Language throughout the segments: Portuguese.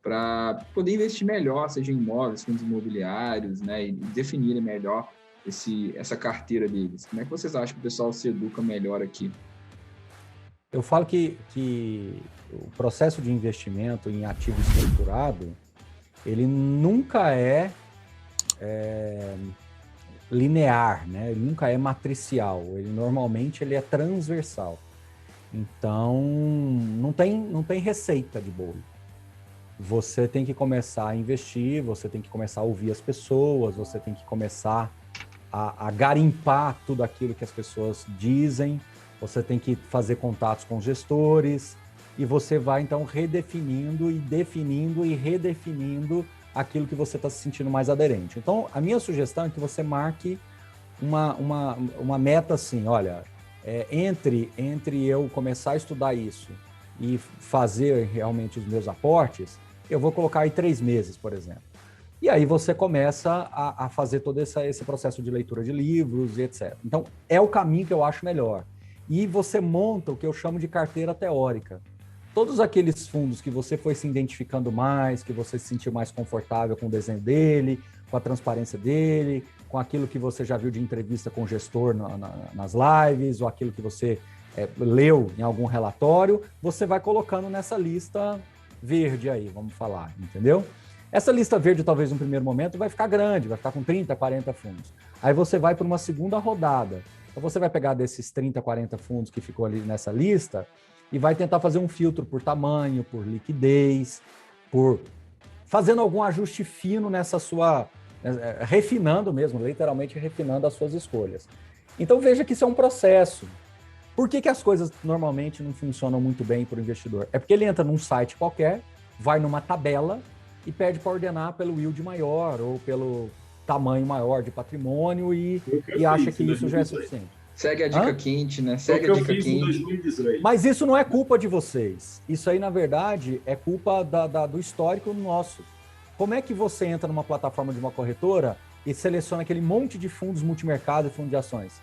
para poder investir melhor, seja em imóveis, fundos imobiliários, né, e definirem melhor essa carteira deles. Como é que vocês acham que o pessoal se educa melhor aqui? Eu falo que o processo de investimento em ativo estruturado, ele nunca é linear, né? Ele nunca é matricial, normalmente ele é transversal. Então, não tem receita de bolo. Você tem que começar a investir, você tem que começar a ouvir as pessoas, você tem que começar a garimpar tudo aquilo que as pessoas dizem, você tem que fazer contatos com gestores, e você vai, então, redefinindo e definindo e redefinindo aquilo que você está se sentindo mais aderente. Então, a minha sugestão é que você marque uma meta assim, olha, entre eu começar a estudar isso e fazer realmente os meus aportes, eu vou colocar aí 3 meses, por exemplo. E aí você começa a fazer todo esse processo de leitura de livros e etc. Então, é o caminho que eu acho melhor. E você monta o que eu chamo de carteira teórica. Todos aqueles fundos que você foi se identificando mais, que você se sentiu mais confortável com o desenho dele, com a transparência dele, com aquilo que você já viu de entrevista com o gestor nas lives, ou aquilo que você leu em algum relatório, você vai colocando nessa lista verde aí, vamos falar, entendeu? Essa lista verde, talvez, no primeiro momento, vai ficar grande, vai ficar com 30, 40 fundos. Aí você vai para uma segunda rodada. Então, você vai pegar desses 30, 40 fundos que ficou ali nessa lista e vai tentar fazer um filtro por tamanho, por liquidez, fazendo algum ajuste fino nessa sua... refinando mesmo, literalmente refinando as suas escolhas. Então, veja que isso é um processo. Por que as coisas normalmente não funcionam muito bem para o investidor? É porque ele entra num site qualquer, vai numa tabela e pede para ordenar pelo yield maior ou pelo tamanho maior de patrimônio e acha que isso já é suficiente. Segue a dica quente, né? Segue a dica quente. Mas isso não é culpa de vocês. Isso aí, na verdade, é culpa do histórico nosso. Como é que você entra numa plataforma de uma corretora e seleciona aquele monte de fundos multimercado e fundos de ações?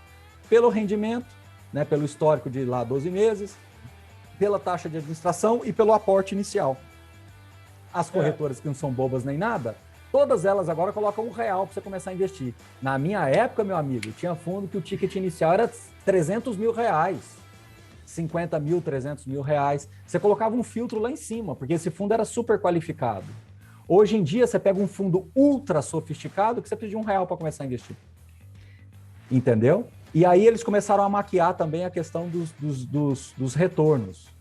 Pelo rendimento, né, pelo histórico de lá 12 meses, pela taxa de administração e pelo aporte inicial. As corretoras que não são bobas nem nada, todas elas agora colocam R$1 para você começar a investir. Na minha época, meu amigo, tinha fundo que o ticket inicial era R$300 mil, 50 mil, 300 mil reais. Você colocava um filtro lá em cima, porque esse fundo era super qualificado. Hoje em dia, você pega um fundo ultra sofisticado que você precisa de R$1 para começar a investir. Entendeu? E aí eles começaram a maquiar também a questão dos retornos.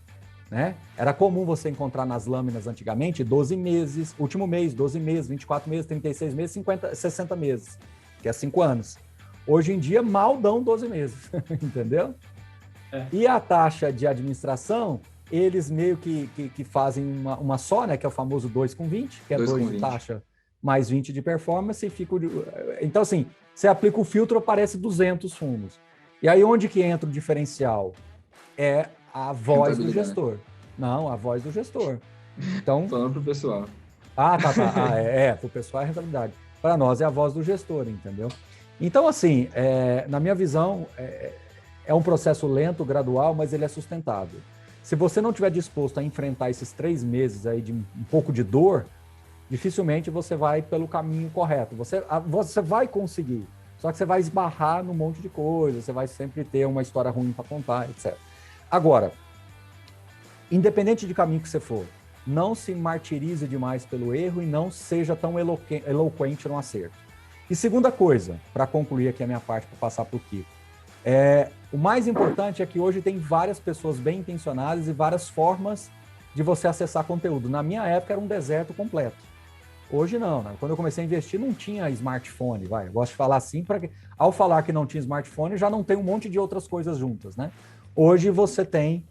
Né? Era comum você encontrar nas lâminas antigamente 12 meses, último mês, 12 meses, 24 meses, 36 meses, 50, 60 meses, que é 5 anos. Hoje em dia, mal dão 12 meses, entendeu? E a taxa de administração, eles meio que fazem uma só, né, que é o famoso 2,20, que é 2 de taxa mais 20 de performance, e fica... Então, assim, você aplica o filtro, aparece 200 fundos. E aí, onde que entra o diferencial? É a voz do gestor. Não, a voz do gestor. Então, falando para o pessoal. Tá. Para o pessoal é rentabilidade. Para nós é a voz do gestor, entendeu? Então, assim, na minha visão, é um processo lento, gradual, mas ele é sustentável. Se você não estiver disposto a enfrentar esses 3 meses aí de um pouco de dor, dificilmente você vai pelo caminho correto. Você vai conseguir, só que você vai esbarrar num monte de coisa, você vai sempre ter uma história ruim para contar, etc. Agora, independente de caminho que você for, não se martirize demais pelo erro e não seja tão eloquente no acerto. E segunda coisa, para concluir aqui a minha parte, para passar para o Kiko, o mais importante é que hoje tem várias pessoas bem intencionadas e várias formas de você acessar conteúdo. Na minha época era um deserto completo. Hoje não, né? Quando eu comecei a investir não tinha smartphone, eu gosto de falar assim, ao falar que não tinha smartphone já não tem um monte de outras coisas juntas, né? Hoje você tem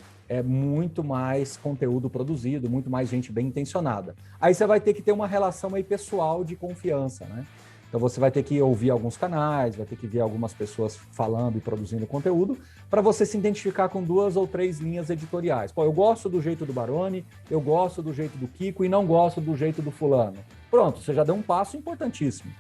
muito mais conteúdo produzido, muito mais gente bem intencionada. Aí você vai ter que ter uma relação aí pessoal de confiança, né? Então você vai ter que ouvir alguns canais, vai ter que ver algumas pessoas falando e produzindo conteúdo para você se identificar com 2 ou 3 linhas editoriais. Pô, eu gosto do jeito do Baroni, eu gosto do jeito do Kiko e não gosto do jeito do fulano. Pronto, você já deu um passo importantíssimo.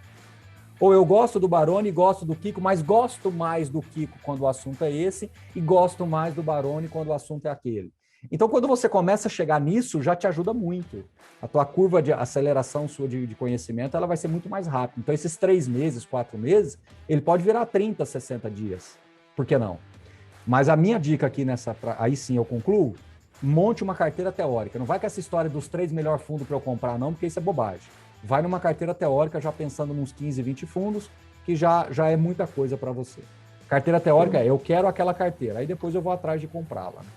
Ou eu gosto do Baroni, gosto do Kiko, mas gosto mais do Kiko quando o assunto é esse e gosto mais do Baroni quando o assunto é aquele. Então, quando você começa a chegar nisso, já te ajuda muito. A tua curva de aceleração sua de conhecimento, ela vai ser muito mais rápida. Então, esses 3 meses, 4 meses, ele pode virar 30, 60 dias. Por que não? Mas a minha dica aqui aí sim eu concluo, monte uma carteira teórica. Não vai com essa história dos 3 melhores fundos para eu comprar, não, porque isso é bobagem. Vai numa carteira teórica já pensando nos 15, 20 fundos, que já é muita coisa para você. Carteira teórica eu quero aquela carteira, aí depois eu vou atrás de comprá-la. Né?